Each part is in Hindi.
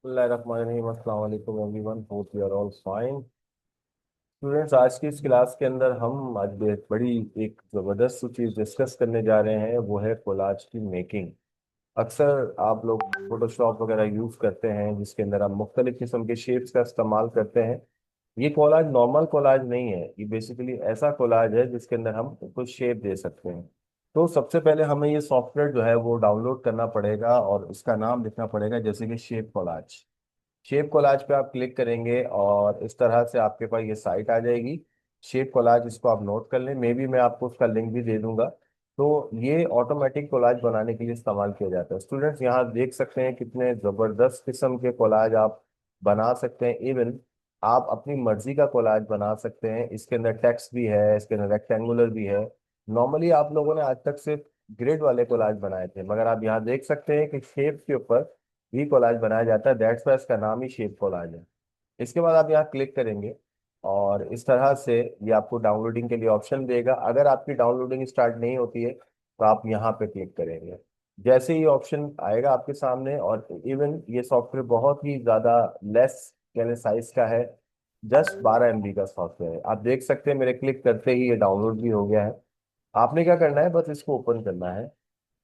अस्सलाम वालेकुम everyone, hope you are all fine. Students, आज की इस क्लास के अंदर हम आज बड़ी एक ज़बरदस्त चीज़ डिस्कस करने जा रहे हैं, वो है कोलाज की मेकिंग। अक्सर आप लोग फोटोशॉप वगैरह यूज़ करते हैं जिसके अंदर आप मुख्तलिफ किस्म के शेप्स का इस्तेमाल करते हैं। ये कोलाज नॉर्मल कोलाज नहीं है, ये बेसिकली ऐसा कोलाज है जिसके अंदर हम कुछ शेप दे सकते हैं। तो सबसे पहले हमें ये सॉफ्टवेयर जो है वो डाउनलोड करना पड़ेगा और इसका नाम लिखना पड़ेगा, जैसे कि शेप कोलाज। शेप कोलाज पे आप क्लिक करेंगे और इस तरह से आपके पास ये साइट आ जाएगी। शेप कोलाज, इसको आप नोट कर लें, मे बी मैं आपको उसका लिंक भी दे दूंगा। तो ये ऑटोमेटिक कोलाज बनाने के लिए इस्तेमाल किया जाता है। स्टूडेंट्स, यहाँ देख सकते हैं कितने ज़बरदस्त किस्म के कोलाज आप बना सकते हैं। इवन आप अपनी मर्जी का कोलाज बना सकते हैं। इसके अंदर टेक्स्ट भी है, इसके अंदर रेक्टेंगुलर भी है। नॉर्मली आप लोगों ने आज तक सिर्फ ग्रिड वाले कोलाज बनाए थे, मगर आप यहाँ देख सकते हैं कि शेप के ऊपर भी कोलाज बनाया जाता है। दैट्स वाई इसका नाम ही शेप कोलाज है। इसके बाद आप यहाँ क्लिक करेंगे और इस तरह से ये आपको डाउनलोडिंग के लिए ऑप्शन देगा। अगर आपकी डाउनलोडिंग स्टार्ट नहीं होती है तो आप यहाँ पे क्लिक करेंगे। जैसे ही ऑप्शन आएगा आपके सामने, और इवन ये सॉफ्टवेयर बहुत ही ज़्यादा लेस यानी साइज का है, जस्ट 12 MB का सॉफ्टवेयर है। आप देख सकते हैं मेरे क्लिक करते ही ये डाउनलोड भी हो गया है। आपने क्या करना है, बस इसको ओपन करना है।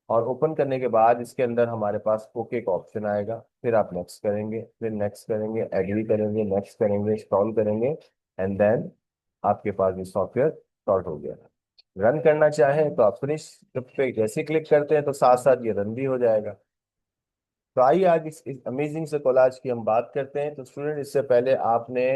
और ओपन करने के बाद इसके अंदर हमारे पास ओके का ऑप्शन आएगा। फिर आप नेक्स्ट करेंगे, फिर नेक्स्ट करेंगे, एग्री करेंगे, नेक्स्ट करेंगे, इंस्टॉल करेंगे, एंड देन आपके पास ये सॉफ्टवेयर स्टार्ट हो गया। रन करना चाहें तो आप फिनिश पे जैसे क्लिक करते हैं तो साथ साथ ये रन भी हो जाएगा। तो आइए आज इस अमेजिंग से कोलाज की हम बात करते हैं। तो स्टूडेंट, इससे पहले आपने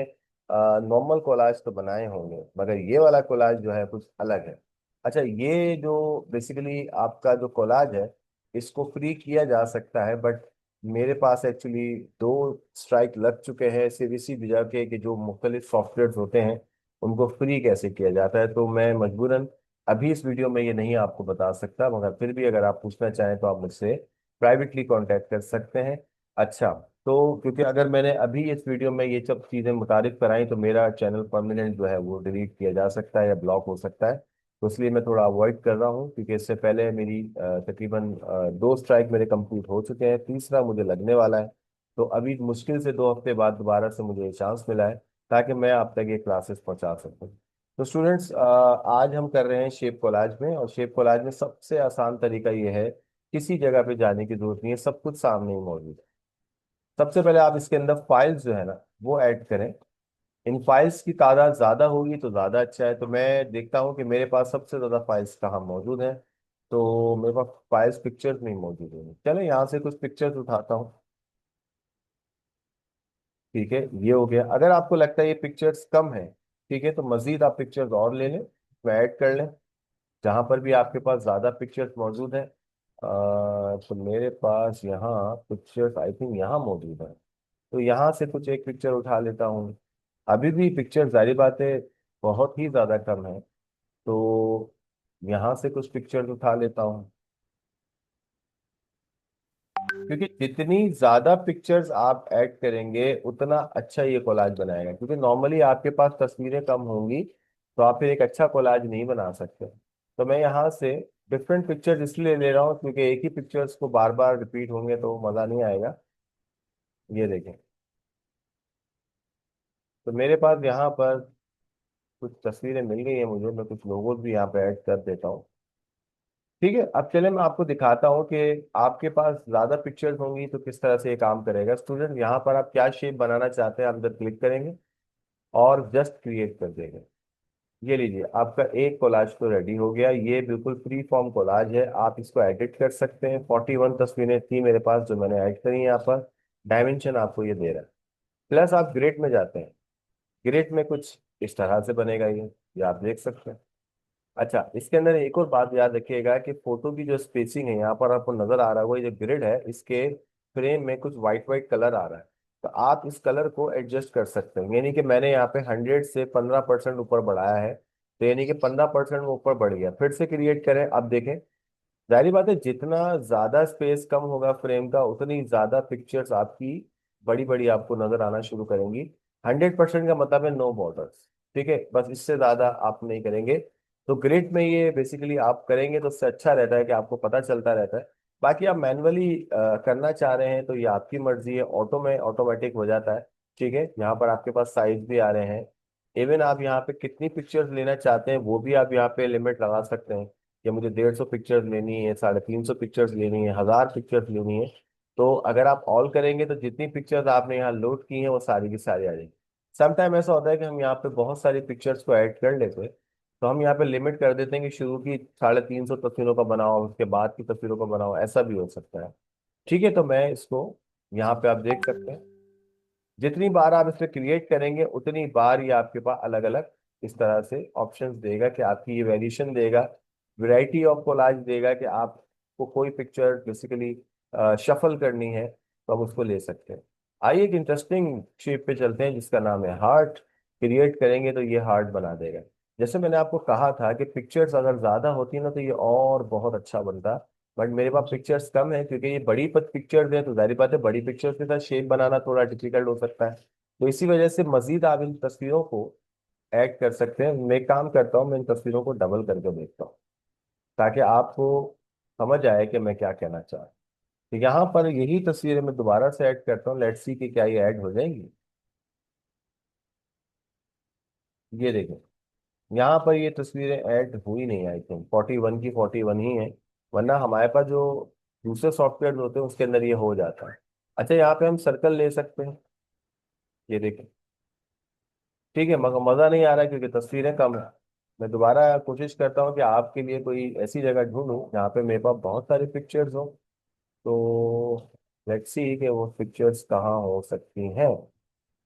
नॉर्मल कोलाज तो बनाए होंगे, मगर ये वाला कोलाज जो है कुछ अलग है। अच्छा, ये जो बेसिकली आपका जो कोलाज है, इसको फ्री किया जा सकता है, बट मेरे पास एक्चुअली दो स्ट्राइक लग चुके हैं सीबीसी भेजा के कि जो मुख्तलिफ सॉफ्टवेयर होते हैं उनको फ्री कैसे किया जाता है। तो मैं मजबूरन अभी इस वीडियो में ये नहीं आपको बता सकता, मगर फिर भी अगर आप पूछना चाहें तो आप मुझसे प्राइवेटली कांटेक्ट कर सकते हैं। अच्छा, तो क्योंकि अगर मैंने अभी इस वीडियो में ये सब चीज़ें मुतारिफ कराई तो मेरा चैनल परमानेंट जो है वो डिलीट किया जा सकता है या ब्लॉक हो सकता है। तो इसलिए मैं थोड़ा अवॉइड कर रहा हूँ, क्योंकि इससे पहले मेरी तकरीबन दो स्ट्राइक मेरे कंप्लीट हो चुके हैं, तीसरा मुझे लगने वाला है। तो अभी मुश्किल से 2 हफ्ते बाद दोबारा से मुझे ये चांस मिला है ताकि मैं आप तक ये क्लासेस पहुंचा सकूं। तो स्टूडेंट्स, आज हम कर रहे हैं शेप कोलाज में, और शेप कोलाज में सबसे आसान तरीका ये है, किसी जगह पे जाने की जरूरत नहीं है, सब कुछ सामने ही मौजूद है। सबसे पहले आप इसके अंदर फाइल्स जो है ना वो ऐड करें। इन फाइल्स की तादाद ज्यादा होगी तो ज्यादा अच्छा है। तो मैं देखता हूँ कि मेरे पास सबसे ज्यादा फाइल्स कहाँ मौजूद हैं। तो मेरे पास फाइल्स पिक्चर्स नहीं मौजूद है। चलो यहाँ से कुछ पिक्चर्स उठाता हूँ। ठीक है, ये हो गया। अगर आपको लगता है ये पिक्चर्स कम है, ठीक है, तो मजीद आप पिक्चर्स और ले लें, तो ऐड कर लें। जहां पर भी आपके पास ज्यादा पिक्चर्स मौजूद हैं, तो मेरे पास यहाँ पिक्चर्स आई थिंक यहाँ मौजूद है। तो यहाँ से कुछ एक पिक्चर उठा लेता हूँ। अभी भी पिक्चर जारी बात है बहुत ही ज्यादा कम है, तो यहाँ से कुछ पिक्चर्स उठा लेता हूँ। क्योंकि जितनी ज्यादा पिक्चर्स आप ऐड करेंगे उतना अच्छा ये कोलाज बनाएगा, क्योंकि नॉर्मली आपके पास तस्वीरें कम होंगी तो आप फिर एक अच्छा कोलाज नहीं बना सकते। तो मैं यहाँ से डिफरेंट पिक्चर्स इसलिए ले रहा हूँ क्योंकि एक ही पिक्चर्स को बार बार रिपीट होंगे तो मजा नहीं आएगा। ये देखें, तो मेरे पास यहाँ पर कुछ तस्वीरें मिल गई हैं मुझे। मैं कुछ लोगों भी यहाँ पे ऐड कर देता हूँ। ठीक है, अब चले मैं आपको दिखाता हूँ कि आपके पास ज्यादा पिक्चर्स होंगी तो किस तरह से ये काम करेगा। स्टूडेंट, यहाँ पर आप क्या शेप बनाना चाहते हैं आप इधर क्लिक करेंगे और जस्ट क्रिएट कर देंगे। ये लीजिए, आपका एक कोलाज तो रेडी हो गया। ये बिल्कुल फ्री फॉर्म कोलाज है, आप इसको एडिट कर सकते हैं। 41 तस्वीरें थी मेरे पास जो मैंने ऐड करी हैं। यहाँ पर डायमेंशन आपको ये दे रहा है। प्लस आप ग्रेड में जाते हैं, ग्रेड में कुछ इस तरह से बनेगा ये आप देख सकते हैं। अच्छा, इसके अंदर एक और बात याद रखिएगा कि फोटो की जो स्पेसिंग है, यहाँ पर आपको नजर आ रहा है वो जो ग्रिड है, इसके फ्रेम में कुछ वाइट वाइट कलर आ रहा है। तो आप इस कलर को एडजस्ट कर सकते हैं, यानी कि मैंने यहाँ पे 100 से 15% ऊपर बढ़ाया है, तो यानी कि 15% वो ऊपर बढ़ गया। फिर से क्रिएट करें, अब देखें, जाहिर बात है जितना ज्यादा स्पेस कम होगा फ्रेम का उतनी ज्यादा पिक्चर्स आपकी बड़ी बड़ी आपको नजर आना शुरू करेंगी। 100% का मतलब है नो बॉर्डर्स। ठीक है, बस इससे ज्यादा आप नहीं करेंगे। तो ग्रिड में ये बेसिकली आप करेंगे तो उससे अच्छा रहता है कि आपको पता चलता रहता है बाकी आप मैनुअली करना चाह रहे हैं तो ये आपकी मर्जी है, ऑटो में ऑटोमेटिक हो जाता है। ठीक है, यहाँ पर आपके पास साइज भी आ रहे हैं। इवन आप यहाँ पे कितनी पिक्चर्स लेना चाहते हैं वो भी आप यहाँ पे लिमिट लगा सकते हैं, कि मुझे 150 पिक्चर्स लेनी है, 350 पिक्चर्स लेनी है, 1000 पिक्चर्स लेनी है। तो अगर आप ऑल करेंगे तो जितनी पिक्चर्स आपने यहाँ लोड की हैं वो सारी की सारी आ जाएगी। समटाइम ऐसा होता है कि हम यहाँ पे बहुत सारी पिक्चर्स को ऐड कर लेते हैं, तो हम यहाँ पे लिमिट कर देते हैं कि शुरू की 350 तस्वीरों का बनाओ, उसके बाद की तस्वीरों का बनाओ, ऐसा भी हो सकता है। ठीक है, तो मैं इसको यहाँ पे आप देख सकते हैं, जितनी बार आप इस पे क्रिएट करेंगे उतनी बार ये आपके पास अलग अलग इस तरह से ऑप्शंस देगा, कि आपकी ये वेरिएशन देगा, वैरायटी ऑफ कोलाज देगा, कि आपको कोई पिक्चर बेसिकली शफल करनी है तो आप उसको ले सकते हैं। आइए एक इंटरेस्टिंग शेप पे चलते हैं जिसका नाम है हार्ट। क्रिएट करेंगे तो ये हार्ट बना देगा। जैसे मैंने आपको कहा था कि पिक्चर्स अगर ज्यादा होती ना तो ये और बहुत अच्छा बनता, बट मेरे पास पिक्चर्स कम है, क्योंकि ये बड़ी पिक्चर्स हैं तो जाहिर बात है बड़ी पिक्चर्स के साथ शेप बनाना थोड़ा डिफिकल्ट हो सकता है। तो इसी वजह से मजीद आप इन तस्वीरों को ऐड कर सकते हैं। मैं एक काम करता हूँ, मैं इन तस्वीरों को डबल करके देखता हूँ, ताकि आपको समझ आए कि मैं क्या कहना चाह रहा हूँ। तो यहाँ पर यही तस्वीरें मैं दोबारा से ऐड करता हूँ, लेट्स सी कि क्या ये ऐड हो जाएंगी। ये देखें, यहाँ पर ये तस्वीरें ऐड हुई नहीं, आई थिंक 41 की 41 ही है, वरना हमारे पास जो दूसरे सॉफ्टवेयर होते हैं उसके अंदर ये हो जाता है। अच्छा, यहाँ पे हम सर्कल ले सकते हैं, ये देखें। ठीक है, मगर मज़ा नहीं आ रहा है क्योंकि तस्वीरें कम है। मैं दोबारा कोशिश करता हूँ कि आपके लिए कोई ऐसी जगह ढूंढूं जहाँ पे मेरे पास बहुत सारी पिक्चर्स हो। तो लेट्स सी कि वो पिक्चर्स कहाँ हो सकती हैं।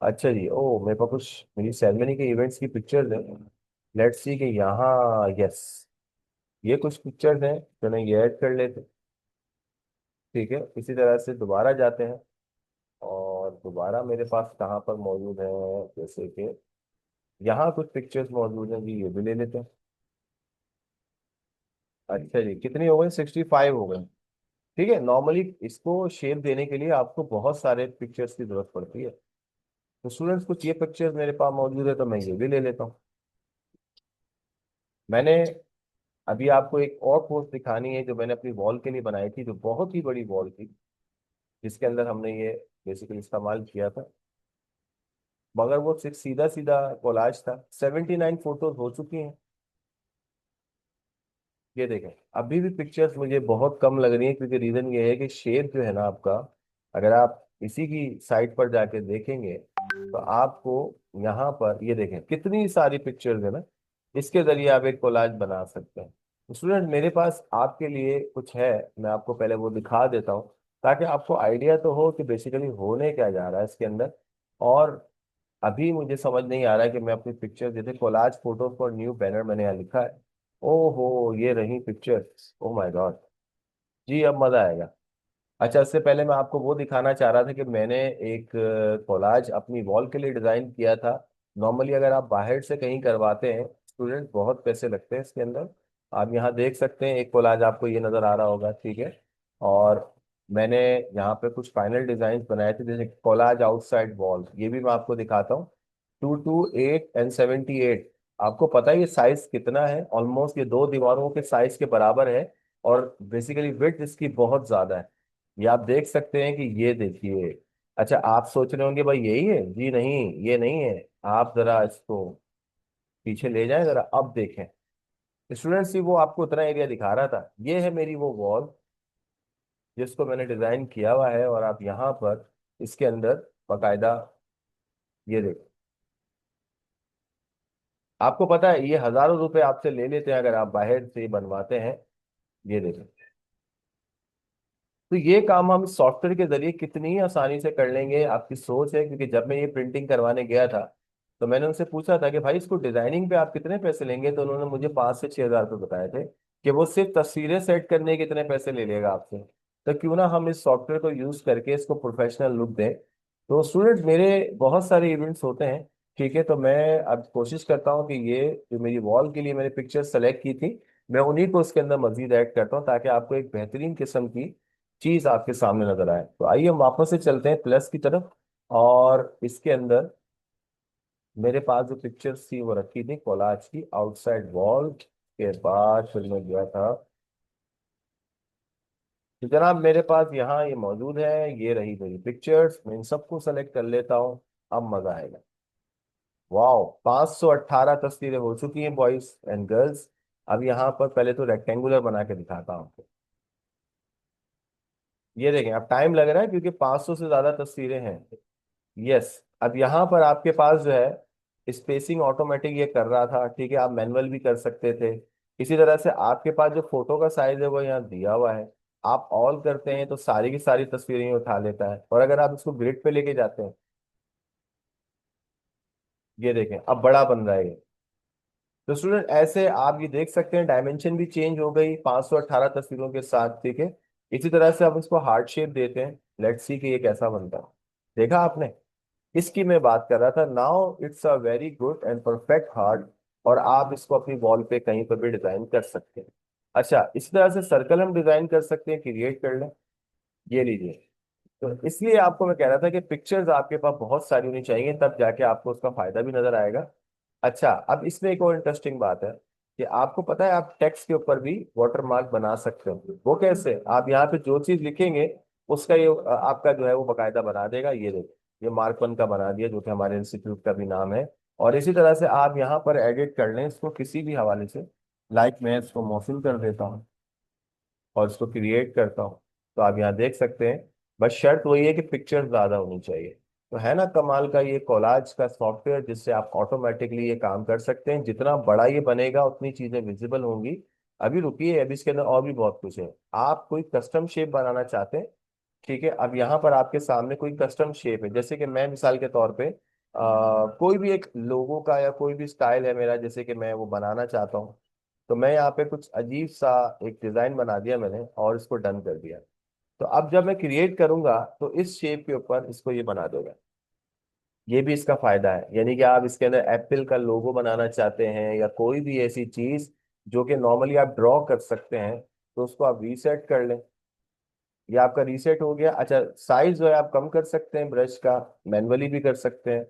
अच्छा जी, ओ मेरे पास कुछ मेरी सेरेमनी के इवेंट्स की पिक्चर्स हैं। लेट्स सी कि यहाँ, यस, ये कुछ पिक्चर्स हैं जो ना ये ऐड कर लेते। ठीक है, इसी तरह से दोबारा जाते हैं, और दोबारा मेरे पास कहाँ पर मौजूद है, जैसे कि यहाँ कुछ पिक्चर्स मौजूद हैं जी, ये भी ले लेते हैं। अच्छा जी, कितनी हो गई, 65 हो गई। ठीक है, नॉर्मली इसको शेप देने के लिए आपको बहुत सारे पिक्चर्स की जरूरत पड़ती है। तो स्टूडेंट्स, कुछ ये पिक्चर्स मेरे पास मौजूद है तो मैं ये भी ले लेता हूँ। मैंने अभी आपको एक और पोस्ट दिखानी है जो मैंने अपनी वॉल के लिए बनाई थी, जो बहुत ही बड़ी वॉल थी, जिसके अंदर हमने ये बेसिकली इस्तेमाल किया था। मगर वो सिर्फ सीधा सीधा कोलाज था। 79 फोटोज हो चुकी हैं। ये देखें, अभी भी पिक्चर्स मुझे बहुत कम लग रही है, क्योंकि रीजन ये है कि शेप जो है ना आपका, अगर आप इसी की साइट पर जाके देखेंगे तो आपको यहाँ पर ये देखें कितनी सारी पिक्चर्स है ना, इसके जरिए आप एक कोलाज बना सकते हैं। तो स्टूडेंट, मेरे पास आपके लिए कुछ है, मैं आपको पहले वो दिखा देता हूँ, ताकि आपको आइडिया तो हो कि बेसिकली होने क्या जा रहा है इसके अंदर। और अभी मुझे समझ नहीं आ रहा है कि मैं अपनी पिक्चर, जैसे collage photo for new banner मैंने यहाँ लिखा है। ओहो, ये रही पिक्चर। ओ माय गॉड, जी अब मजा आएगा। अच्छा, इससे पहले मैं आपको वो दिखाना चाह रहा था कि मैंने एक कोलाज अपनी वॉल के लिए डिजाइन किया था। नॉर्मली अगर आप बाहर से कहीं करवाते हैं स्टूडेंट, बहुत पैसे लगते हैं इसके अंदर। आप यहाँ देख सकते हैं, एक कोलाज आपको ये नजर आ रहा होगा, ठीक है। और मैंने यहाँ पे कुछ फाइनल डिजाइन बनाए थे, जैसे कोलाज आउटसाइड वॉल, ये भी मैं आपको दिखाता हूँ। 228 एंड 78, आपको पता है ये साइज कितना है, ऑलमोस्ट ये दो दीवारों के साइज के बराबर है। और बेसिकली विड्थ इसकी बहुत ज्यादा है, ये आप देख सकते हैं कि ये देखिए। अच्छा, आप सोच रहे होंगे भाई यही है, जी नहीं, ये नहीं है। आप जरा इसको पीछे ले जाएं जरा, अब देखें। स्टूडेंट्स, ही वो आपको उतना एरिया दिखा रहा था, ये है मेरी वो वॉल जिसको मैंने डिजाइन किया हुआ है। और आप यहाँ पर इसके अंदर बाकायदा, ये देखो, आपको पता है ये हजारों रुपए आपसे ले लेते हैं अगर आप बाहर से बनवाते हैं। ये देखो, तो ये काम हम सॉफ्टवेयर के जरिए कितनी आसानी से कर लेंगे, आपकी सोच है। क्योंकि जब मैं ये प्रिंटिंग करवाने गया था तो मैंने उनसे पूछा था कि भाई इसको डिजाइनिंग पे आप कितने पैसे लेंगे, तो उन्होंने मुझे 5 से 6 हज़ार रुपये बताए थे, कि वो सिर्फ तस्वीरें सेट करने के कितने पैसे ले लेगा आपसे। तो क्यों ना हम इस सॉफ्टवेयर को यूज करके इसको प्रोफेशनल लुक दें। तो स्टूडेंट, मेरे बहुत सारे इवेंट्स होते हैं, ठीक है। तो मैं अब कोशिश करता हूँ कि ये जो मेरी वॉल के लिए मैंने पिक्चर सेलेक्ट की थी, मैं उन्हीं को इसके अंदर मजीद ऐड करता हूँ, ताकि आपको एक बेहतरीन किस्म की चीज आपके सामने नजर आए। तो आइए हम वापस से चलते हैं प्लस की तरफ। और इसके अंदर मेरे पास जो पिक्चर्स थी वो रखी थी कोलाज की आउटसाइड वॉल के बाद, फिर मैं गया था तो जनाब मेरे पास यहाँ ये मौजूद है, ये रही मेरी पिक्चर्स, मैं इन सबको सेलेक्ट कर लेता हूँ। अब मजा आएगा। वाओ, 518 तस्वीरें हो चुकी हैं बॉयज एंड गर्ल्स। अब यहाँ पर पहले तो रेक्टेंगुलर बना के दिखाता हूँ आपको। ये देखें, अब टाइम लग रहा है क्योंकि 500 से ज्यादा तस्वीरें हैं। यस, अब यहाँ पर आपके पास जो है स्पेसिंग ऑटोमेटिक ये कर रहा था, ठीक है, आप मैनुअल भी कर सकते थे। इसी तरह से आपके पास जो फोटो का साइज है वो यहाँ दिया हुआ है। आप ऑल करते हैं तो सारी की सारी तस्वीरें ये उठा लेता है, और अगर आप इसको ग्रिड पे लेके जाते हैं, ये देखें अब बड़ा बन रहा है ये। तो स्टूडेंट ऐसे आप ये देख सकते हैं डायमेंशन भी चेंज हो गई 518 तस्वीरों के साथ, ठीक है। इसी तरह से आप इसको हार्ट शेप देते हैं, लेट्स सी कि ये कैसा बनता है। देखा आपने, इसकी मैं बात कर रहा था। Now it's a very good and perfect heart, और आप इसको अपनी वॉल पे कहीं पर भी डिजाइन कर सकते हैं। अच्छा, इसी तरह से सर्कल हम डिजाइन कर सकते हैं, क्रिएट कर लें। ये लीजिए। तो इसलिए आपको मैं कह रहा था कि पिक्चर्स आपके पास बहुत सारी होनी चाहिए, तब जाके आपको उसका फायदा भी नजर आएगा। अच्छा, अब इसमें एक और इंटरेस्टिंग बात है कि आपको पता है आप टेक्स्ट के ऊपर भी वाटरमार्क बना सकते हो। वो कैसे? आप यहाँ पे जो चीज लिखेंगे उसका ये आपका जो है वो बकायदा बना देगा। ये देखो, ये मार्क वन का बना दिया, जो कि हमारे इंस्टीट्यूट का भी नाम है। और इसी तरह से आप यहाँ पर एडिट कर लें इसको किसी भी हवाले से। लाइक मैं इसको मौसूल कर देता हूँ और इसको क्रिएट करता हूँ, तो आप यहाँ देख सकते हैं। बस शर्त वही है कि पिक्चर ज्यादा होनी चाहिए। तो है ना कमाल का ये कोलाज का सॉफ्टवेयर, जिससे आप ऑटोमेटिकली ये काम कर सकते हैं। जितना बड़ा ये बनेगा उतनी चीजें विजिबल होंगी। अभी रुकिए, अभी इसके अंदर और भी बहुत कुछ है। आप कोई कस्टम शेप बनाना चाहते हैं, ठीक है। अब यहाँ पर आपके सामने कोई कस्टम शेप है, जैसे कि मैं मिसाल के तौर पे कोई भी एक लोगो का या कोई भी स्टाइल है मेरा, जैसे कि मैं वो बनाना चाहता हूँ। तो मैं यहाँ पे कुछ अजीब सा एक डिजाइन बना दिया मैंने और इसको डन कर दिया। तो अब जब मैं क्रिएट करूंगा तो इस शेप के ऊपर इसको ये बना देगा। ये भी इसका फायदा है, यानी कि आप इसके अंदर एप्पल का लोगो बनाना चाहते हैं या कोई भी ऐसी चीज जो कि नॉर्मली आप ड्रॉ कर सकते हैं, तो उसको आप रीसेट कर लें। ये आपका रीसेट हो गया। अच्छा, साइज जो है आप कम कर सकते हैं ब्रश का, मैनुअली भी कर सकते हैं।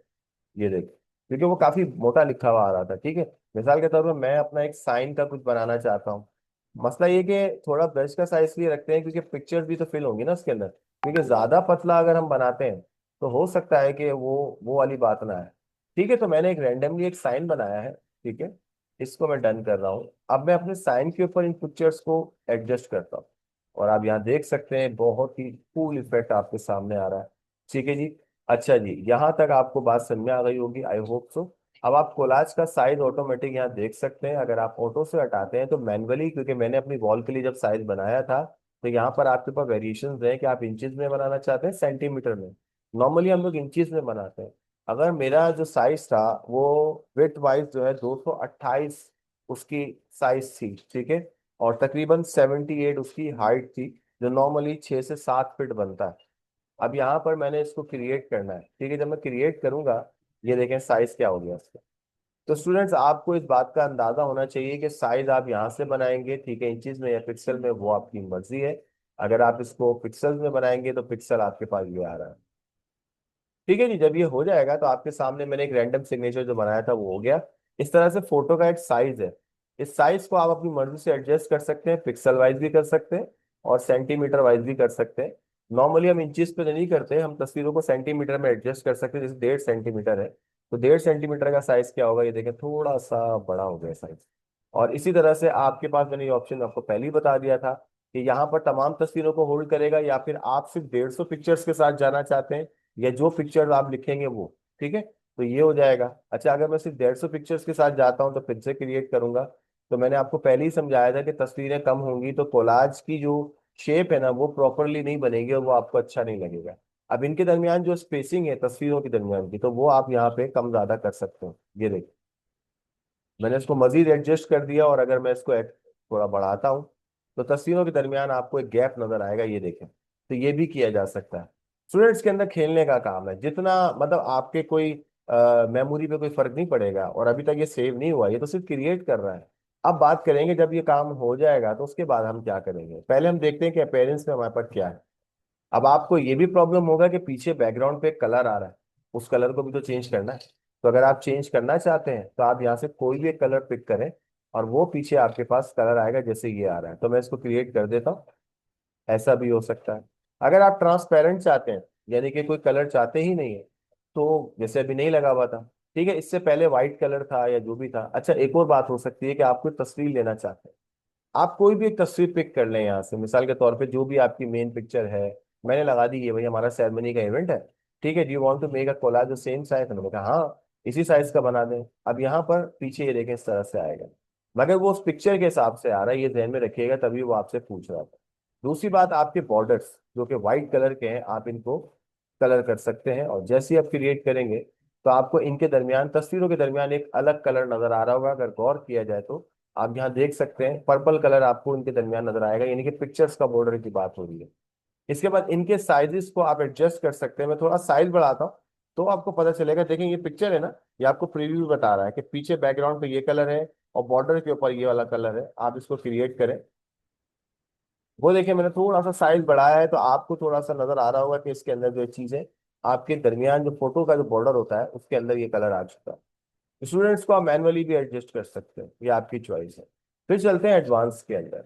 ये देखिए, क्योंकि वो काफी मोटा लिखा हुआ आ रहा था, ठीक है। मिसाल के तौर पर मैं अपना एक साइन का कुछ बनाना चाहता हूँ। मसला ये कि थोड़ा ब्रश का साइज इसलिए रखते हैं क्योंकि पिक्चर्स भी तो फिल होंगी ना उसके अंदर, क्योंकि ज्यादा पतला अगर हम बनाते हैं तो हो सकता है कि वो वाली बात ना है। ठीक है, तो मैंने एक रैंडमली एक साइन बनाया है, ठीक है। इसको मैं डन कर रहा हूँ। अब मैं अपने साइन के ऊपर इन पिक्चर्स को एडजस्ट करता हूँ, और आप यहाँ देख सकते हैं बहुत ही कूल इफेक्ट आपके सामने आ रहा है। ठीक है जी। अच्छा जी, यहाँ तक आपको बात समझ में आ गई होगी, आई होप सो। अब आप कोलाज का साइज ऑटोमेटिक यहाँ देख सकते हैं। अगर आप ऑटो से हटाते हैं तो मैन्युअली, क्योंकि मैंने अपनी वॉल के लिए जब साइज बनाया था, तो यहाँ पर आपके पास वेरिएशन है कि आप इंचेस में बनाना चाहते हैं सेंटीमीटर में। नॉर्मली हम लोग इंचेस में बनाते हैं। अगर मेरा जो साइज था वो विड्थ वाइज जो है 228 उसकी साइज थी, ठीक है। और तकरीबन 78 उसकी हाइट थी, जो नॉर्मली 6 से 7 फीट बनता है। अब यहाँ पर मैंने इसको क्रिएट करना है, ठीक है। जब मैं क्रिएट करूंगा, ये देखें साइज क्या हो गया इसका। तो स्टूडेंट्स आपको इस बात का अंदाजा होना चाहिए कि साइज आप यहाँ से बनाएंगे, ठीक है, इंचेस में या पिक्सल में, वो आपकी मर्जी है। अगर आप इसको पिक्सल्स में बनाएंगे तो पिक्सल आपके पास ये आ रहा है। ठीक है जी, जब ये हो जाएगा तो आपके सामने मैंने एक रैंडम सिग्नेचर जो बनाया था वो हो गया। इस तरह से फोटो का एक साइज है। इस साइज को आप अपनी मर्जी से एडजस्ट कर सकते हैं, पिक्सल वाइज भी कर सकते हैं और सेंटीमीटर वाइज भी कर सकते हैं। नॉर्मली हम इंचेस पे नहीं करते, हम तस्वीरों को सेंटीमीटर में एडजस्ट कर सकते हैं। जैसे 1.5 सेंटीमीटर है, तो 1.5 सेंटीमीटर का साइज क्या होगा, ये देखें थोड़ा सा बड़ा हो गया साइज। और इसी तरह से आपके पास मैंने ये ऑप्शन आपको पहले ही बता दिया था कि यहाँ पर तमाम तस्वीरों को होल्ड करेगा, या फिर आप सिर्फ 150 पिक्चर्स के साथ जाना चाहते हैं, या जो पिक्चर आप लिखेंगे वो, ठीक है, तो ये हो जाएगा। अच्छा, अगर मैं सिर्फ 150 पिक्चर्स के साथ जाता हूँ तो फिर से क्रिएट करूंगा। तो मैंने आपको पहले ही समझाया था कि तस्वीरें कम होंगी तो कोलाज की जो शेप है ना वो प्रॉपरली नहीं बनेगी और वो आपको अच्छा नहीं लगेगा। अब इनके दरमियान जो स्पेसिंग है तस्वीरों के दरमियान की, तो वो आप यहाँ पे कम ज्यादा कर सकते हो। ये देखिए, मैंने इसको मजीद एडजस्ट कर दिया, और अगर मैं इसको थोड़ा बढ़ाता हूँ तो तस्वीरों के दरमियान आपको एक गैप नजर आएगा, ये देखें। तो ये भी किया जा सकता है। स्टूडेंट्स के अंदर खेलने का काम है, जितना मतलब आपके कोई मेमोरी पे कोई फर्क नहीं पड़ेगा। और अभी तक ये सेव नहीं हुआ, ये तो सिर्फ क्रिएट कर रहा है। अब बात करेंगे जब ये काम हो जाएगा तो उसके बाद हम क्या करेंगे। पहले हम देखते हैं कि अपेयरेंस में हमारे पास क्या है। अब आपको ये भी प्रॉब्लम होगा कि पीछे बैकग्राउंड पे कलर आ रहा है, उस कलर को भी तो चेंज करना है। तो अगर आप चेंज करना चाहते हैं तो आप यहाँ से कोई भी एक कलर पिक करें, और वो पीछे आपके पास कलर आएगा जैसे ये आ रहा है। तो मैं इसको क्रिएट कर देता हूँ। ऐसा भी हो सकता है। अगर आप ट्रांसपेरेंट चाहते हैं, यानी कि कोई कलर चाहते ही नहीं है, तो जैसे अभी नहीं लगा हुआ था, ठीक है, इससे पहले व्हाइट कलर था या जो भी था। अच्छा, एक और बात हो सकती है कि आप कोई तस्वीर लेना चाहते हैं। आप कोई भी एक तस्वीर पिक कर लें यहाँ से, मिसाल के तौर पे जो भी आपकी मेन पिक्चर है, मैंने लगा दी, ये भाई हमारा सेरेमनी का इवेंट है, ठीक है, do you want to make a collage the same size, मैंने कहा हाँ, इसी साइज का बना दें। अब यहाँ पर पीछे ये देखें, इस तरह से आएगा, मगर वो उस पिक्चर के हिसाब से आ रहा है, ये ध्यान में रखिएगा, तभी वो आपसे पूछ रहा था। दूसरी बात, आपके बॉर्डर्स जो कि व्हाइट कलर के हैं, आप इनको कलर कर सकते हैं, और जैसे ही आप क्रिएट करेंगे तो आपको इनके दरमियान, तस्वीरों के दरमियान एक अलग कलर नजर आ रहा होगा, अगर गौर किया जाए तो। आप यहाँ देख सकते हैं पर्पल कलर आपको इनके दरमियान नजर आएगा, यानी कि पिक्चर्स का बॉर्डर की बात हो रही है। इसके बाद इनके साइजेस को आप एडजस्ट कर सकते हैं। मैं थोड़ा साइज बढ़ाता हूँ तो आपको पता चलेगा। देखें, ये पिक्चर है ना, ये आपको प्रीव्यू बता रहा है कि पीछे बैकग्राउंड पे ये कलर है और बॉर्डर के ऊपर ये वाला कलर है। आप इसको क्रिएट करें, वो देखिए मैंने थोड़ा सा साइज बढ़ाया है, तो आपको थोड़ा सा नजर आ रहा होगा कि इसके अंदर जो चीज है, आपके दरमियान जो फोटो का जो बॉर्डर होता है उसके अंदर ये कलर आ चुका है। स्टूडेंट्स को आप मैनुअली भी एडजस्ट कर सकते हैं, ये आपकी चॉइस है। फिर चलते हैं एडवांस के अंदर।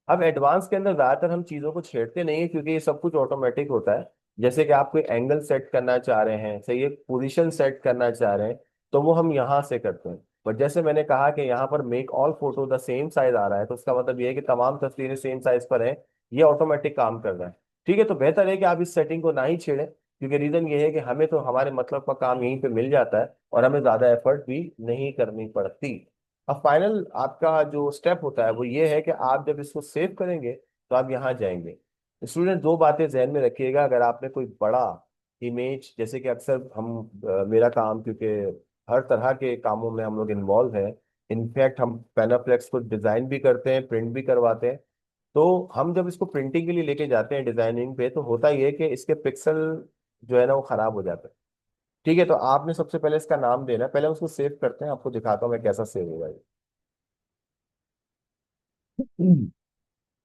अब एडवांस के अंदर ज्यादातर हम चीजों को छेड़ते नहीं है, क्योंकि ये सब कुछ ऑटोमेटिक होता है। जैसे कि आप कोई एंगल सेट करना चाह रहे हैं, सही है, पोजीशन सेट करना चाह रहे हैं, तो वो हम यहाँ से करते हैं। बट जैसे मैंने कहा कि यहाँ पर make all photo the same size आ रहा है, तो उसका मतलब ये है कि तमाम तस्वीरें सेम साइज पर हैं, ये ऑटोमेटिक काम कर रहा है। ठीक है, तो बेहतर है कि आप इस सेटिंग को ना ही छेड़ें, क्योंकि रीजन ये है कि हमें तो हमारे मतलब का काम यहीं पे मिल जाता है, और हमें ज्यादा एफर्ट भी नहीं करनी पड़ती। अब फाइनल आपका जो स्टेप होता है वो ये है कि आप जब इसको सेव करेंगे तो आप यहाँ जाएंगे। स्टूडेंट, दो बातें जहन में रखिएगा। अगर आपने कोई बड़ा इमेज, जैसे कि अक्सर हम मेरा काम, क्योंकि हर तरह के कामों में हम लोग इन्वॉल्व हैं, इनफैक्ट हम पेनाप्लेक्स को डिजाइन भी करते हैं, प्रिंट भी करवाते हैं। तो हम जब इसको प्रिंटिंग के लिए लेके जाते हैं डिजाइनिंग पे, तो होता ये है कि इसके पिक्सल जो है ना वो खराब हो जाता है। ठीक है, तो आपने सबसे पहले इसका नाम देना है, पहले उसको सेव करते हैं, आपको दिखाता हूँ मैं कैसा सेव होगा ये।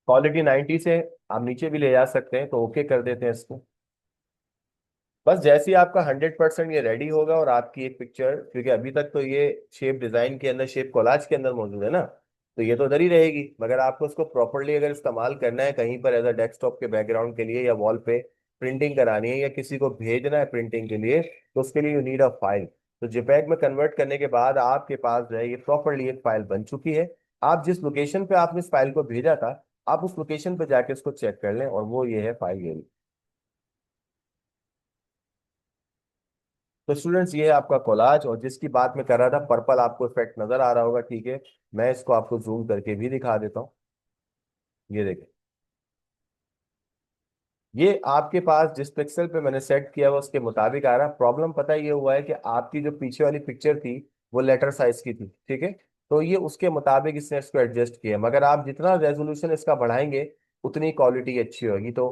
क्वालिटी 90 से आप नीचे भी ले जा सकते हैं, तो ओके कर देते हैं इसको। बस जैसे ही आपका 100% ये रेडी होगा, और आपकी एक पिक्चर, क्योंकि अभी तक तो ये शेप डिजाइन के अंदर, शेप कोलाज के अंदर मौजूद है ना, तो ये तो उधर ही रहेगी। मगर आपको उसको प्रॉपरली अगर इस्तेमाल करना है कहीं पर एज अ डेस्कटॉप के बैकग्राउंड के लिए, या वॉल पे प्रिंटिंग करानी है, या किसी को भेजना है प्रिंटिंग के लिए, तो उसके लिए यू नीड अ फाइल। तो JPEG में कन्वर्ट करने के बाद आपके पास जो है ये प्रॉपरली एक फाइल बन चुकी है। आप जिस लोकेशन पे आपने इस फाइल को भेजा था, आप उस लोकेशन पे जाके उसको चेक कर लें, और वो ये है फाइल, ये। तो स्टूडेंट्स, ये है आपका कोलाज, और जिसकी बात मैं कर रहा था, पर्पल आपको इफेक्ट नजर आ रहा होगा, ठीक है। मैं इसको आपको जूम करके भी दिखा देता हूँ। ये देखें, ये आपके पास जिस पिक्सल पे मैंने सेट किया हुआ उसके मुताबिक आ रहा है। प्रॉब्लम पता है ये हुआ है कि आपकी जो पीछे वाली पिक्चर थी वो लेटर साइज की थी, ठीक है, तो ये उसके मुताबिक इसने इसको एडजस्ट किया, मगर आप जितना रेजोल्यूशन इसका बढ़ाएंगे उतनी क्वालिटी अच्छी होगी। तो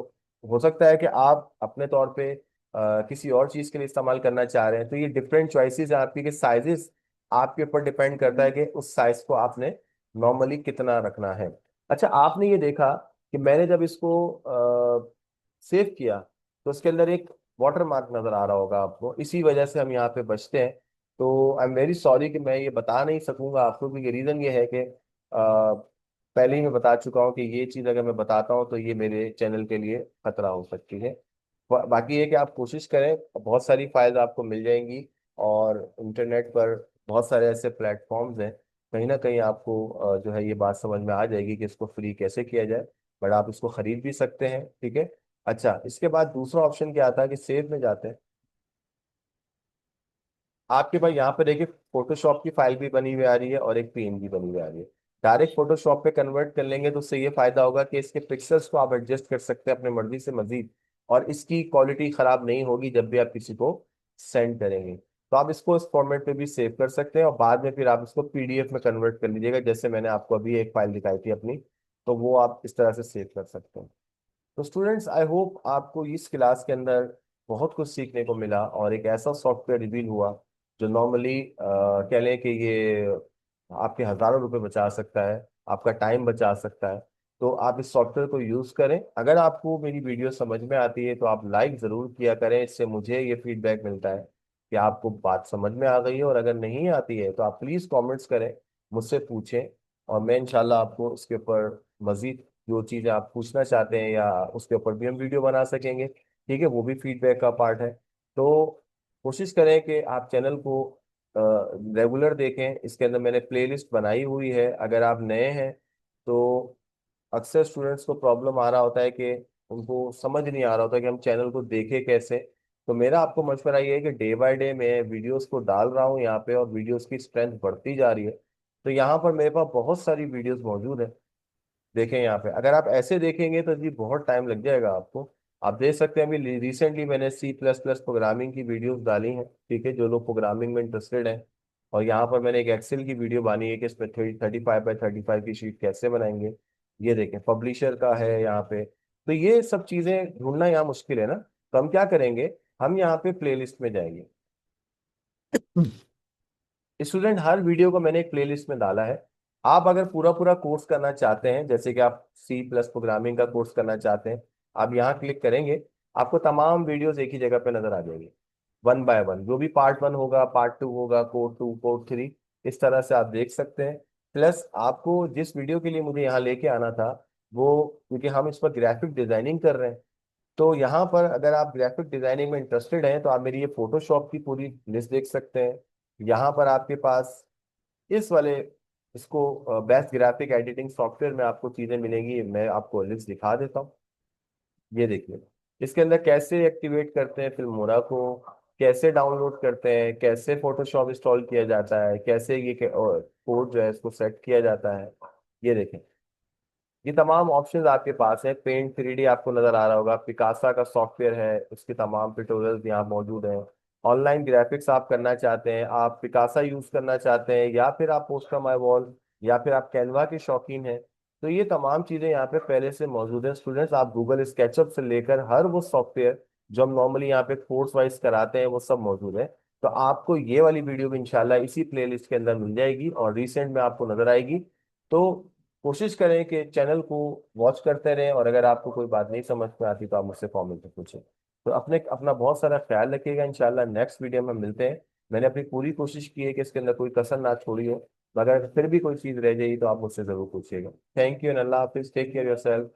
हो सकता है कि आप अपने तौर पे किसी और चीज के लिए इस्तेमाल करना चाह रहे हैं, तो ये डिफरेंट चॉइसेस हैं आपकी, कि साइजेस आपके ऊपर डिपेंड करता है कि उस साइज को आपने नॉर्मली कितना रखना है। अच्छा, आपने ये देखा कि मैंने जब इसको सेव किया, तो उसके अंदर एक वाटर मार्क नजर आ रहा होगा आपको, इसी वजह से हम यहाँ पे बचते हैं। तो आई एम वेरी सॉरी कि मैं ये बता नहीं सकूंगा आपको, क्योंकि रीजन ये है कि पहले ही मैं बता चुका हूँ कि ये चीज़ अगर मैं बताता हूँ तो ये मेरे चैनल के लिए खतरा हो सकती है। बाकी ये कि आप कोशिश करें, बहुत सारी फाइल्स आपको मिल जाएंगी, और इंटरनेट पर बहुत सारे ऐसे प्लेटफॉर्म्स हैं, कहीं ना कहीं आपको जो है ये बात समझ में आ जाएगी कि इसको फ्री कैसे किया जाए। बट आप इसको खरीद भी सकते हैं, ठीक है। अच्छा, इसके बाद दूसरा ऑप्शन क्या आता है कि सेव में जाते हैं। आपके पास यहाँ पर देखिए फोटोशॉप की फाइल भी बनी हुई आ रही है, और एक PNG बनी हुई आ रही है। डायरेक्ट फोटोशॉप पे कन्वर्ट कर लेंगे तो उससे ये फायदा होगा कि इसके पिक्सल्स को आप एडजस्ट कर सकते हैं अपने मर्जी से मजीद, और इसकी क्वालिटी खराब नहीं होगी जब भी आप किसी को सेंड करेंगे। तो आप इसको इस फॉर्मेट पे भी सेव कर सकते हैं, और बाद में फिर आप इसको PDF में कन्वर्ट कर लीजिएगा, जैसे मैंने आपको अभी एक फाइल दिखाई थी अपनी, तो वो आप इस तरह से सेव कर सकते हैं। तो स्टूडेंट्स, आई होप आपको इस क्लास के अंदर बहुत कुछ सीखने को मिला, और एक ऐसा सॉफ्टवेयर रिवील हुआ जो नॉर्मली कह लें कि ये आपके हज़ारों रुपए बचा सकता है, आपका टाइम बचा सकता है। तो आप इस सॉफ्टवेयर को यूज़ करें। अगर आपको मेरी वीडियो समझ में आती है तो आप लाइक ज़रूर किया करें, इससे मुझे ये फीडबैक मिलता है कि आपको बात समझ में आ गई है। और अगर नहीं आती है तो आप प्लीज़ कमेंट्स करें, मुझसे पूछें, और मैं इंशाल्लाह आपको इसके ऊपर मज़ीद जो चीज़ें आप पूछना चाहते हैं या उसके ऊपर भी हम वीडियो बना सकेंगे। ठीक है, वो भी फीडबैक का पार्ट है। तो कोशिश करें कि आप चैनल को रेगुलर देखें। इसके अंदर मैंने प्लेलिस्ट बनाई हुई है। अगर आप नए हैं तो अक्सर स्टूडेंट्स को प्रॉब्लम आ रहा होता है कि उनको समझ नहीं आ रहा होता कि हम चैनल को देखें कैसे। तो मेरा आपको मशवरा ये है कि डे बाय डे मैं वीडियोस को डाल रहा हूँ यहाँ पे, और वीडियोस की स्ट्रेंथ बढ़ती जा रही है। तो यहाँ पर मेरे पास बहुत सारी वीडियोस मौजूद है। देखें यहाँ पे, अगर आप ऐसे देखेंगे तो जी बहुत टाइम लग जाएगा आपको। आप देख सकते हैं अभी रिसेंटली मैंने C++ प्रोग्रामिंग की वीडियोस डाली हैं। ठीक है, जो लोग प्रोग्रामिंग में इंटरेस्टेड हैं। और यहाँ पर मैंने एक एक्सेल की वीडियो बनी है कि इसमें 35x35 की शीट कैसे बनाएंगे। ये देखें, पब्लिशर का है यहाँ पे। तो ये सब चीजें ढूंढना यहाँ मुश्किल है ना। तो हम क्या करेंगे, हम यहाँ पे प्लेलिस्ट में जाएंगे। स्टूडेंट, हर वीडियो को मैंने एक प्लेलिस्ट में डाला है। आप अगर पूरा पूरा कोर्स करना चाहते हैं, जैसे कि आप C+ प्रोग्रामिंग का कोर्स करना चाहते हैं, आप यहाँ क्लिक करेंगे, आपको तमाम वीडियोस एक ही जगह पे नजर आ जाएंगी। वन बाय वन, जो भी पार्ट 1 होगा, पार्ट 2 होगा, कोड 2, कोड 3, इस तरह से आप देख सकते हैं। प्लस आपको जिस वीडियो के लिए मुझे यहाँ लेके आना था, वो क्योंकि हम इस पर ग्राफिक डिजाइनिंग कर रहे हैं, तो यहाँ पर अगर आप ग्राफिक डिजाइनिंग में इंटरेस्टेड हैं तो आप मेरी ये फोटोशॉप की पूरी लिस्ट देख सकते हैं। यहाँ पर आपके पास इस वाले, इसको बेस्ट ग्राफिक एडिटिंग सॉफ्टवेयर में आपको चीजें मिलेंगी। मैं आपको लिस्ट दिखा देता हूँ। ये देखिए, इसके अंदर कैसे एक्टिवेट करते हैं फिल्मोरा को, कैसे डाउनलोड करते हैं, कैसे फोटोशॉप इंस्टॉल किया जाता है, कैसे ये कोड जो है इसको सेट किया जाता है। ये देखें, ये तमाम ऑप्शंस आपके पास है। पेंट 3D आपको नजर आ रहा होगा, पिकासा का सॉफ्टवेयर है, उसके तमाम ट्यूटोरियल्स यहाँ मौजूद हैं। ऑनलाइन ग्राफिक्स आप करना चाहते हैं, आप पिकासा यूज करना चाहते हैं, या फिर आप पोस्टर माई वॉल, या फिर आप कैनवा के शौकीन हैं, तो ये तमाम चीजें यहाँ पे पहले से मौजूद है। स्टूडेंट्स, आप गूगल स्केचअप से लेकर हर वो सॉफ्टवेयर जो हम नॉर्मली यहाँ पे कोर्स वाइज कराते हैं, वो सब मौजूद है। तो आपको ये वाली वीडियो भी इंशाल्लाह इसी प्लेलिस्ट के अंदर मिल जाएगी और रिसेंट में आपको नजर आएगी। तो कोशिश करें कि चैनल को वॉच करते रहें, और अगर आपको कोई बात नहीं समझ में आती तो आप मुझसे कमेंट में पूछें। तो अपने अपना बहुत सारा ख्याल रखिएगा। इंशाल्लाह नेक्स्ट वीडियो में मिलते हैं। मैंने अपनी पूरी कोशिश की है कि इसके अंदर कोई कसर ना छोड़ी हो, मगर फिर भी कोई चीज़ रह जाएगी तो आप मुझसे ज़रूर पूछिएगा। थैंक यू एंड अल्लाह हाफिज़, टेक केयर योरसेल्फ।